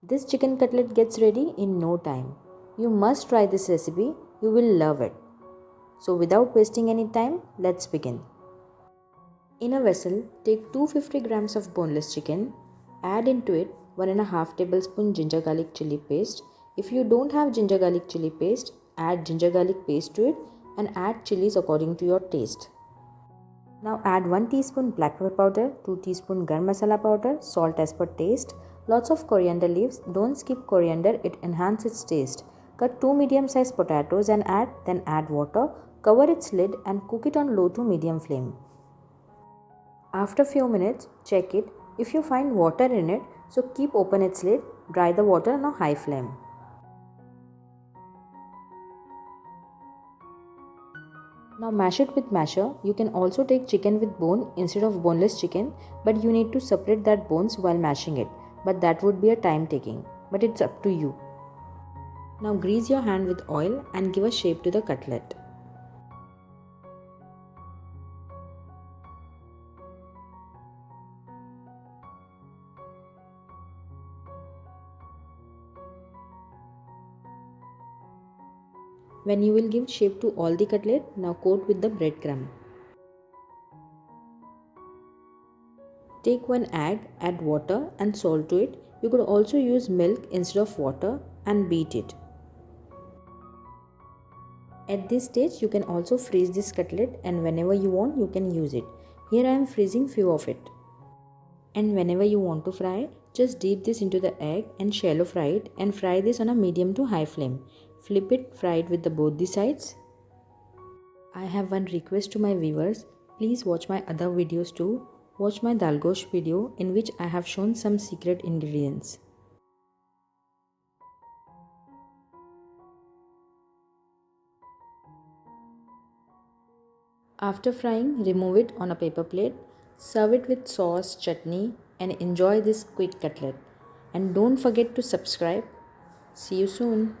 This chicken cutlet gets ready in no time. You must try this recipe, you will love it. So without wasting any time, let's begin. In a vessel, take 250 grams of boneless chicken, add into it 1.5 tablespoon ginger garlic chili paste. If you don't have ginger garlic chili paste, add ginger garlic paste to it and add chilies according to your taste. Now add 1 teaspoon black pepper powder, 2 teaspoon garam masala powder, salt as per taste, lots of coriander leaves. Don't skip coriander, it enhances its taste. Cut 2 medium sized potatoes and then add water, cover its lid and cook it on low to medium flame. After few minutes, check it. If you find water in it, so keep open its lid, dry the water on a high flame. Now mash it with masher. You can also take chicken with bone instead of boneless chicken, but you need to separate that bones while mashing it. But that would be a time taking, but it's up to you. Now grease your hand with oil and give a shape to the cutlet. When you will give shape to all the cutlet, now coat with the breadcrumb. Take one egg, add water and salt to it. You could also use milk instead of water and beat it. At this stage, you can also freeze this cutlet and whenever you want, you can use it. Here I am freezing few of it. And whenever you want to fry, just dip this into the egg and shallow fry it and fry this on a medium to high flame. Flip it, fry it with both the sides. I have one request to my viewers. Please watch my other videos too. Watch my dal gosht video in which I have shown some secret ingredients. After frying, remove it on a paper plate. Serve it with sauce, chutney and enjoy this quick cutlet. And don't forget to subscribe. See you soon.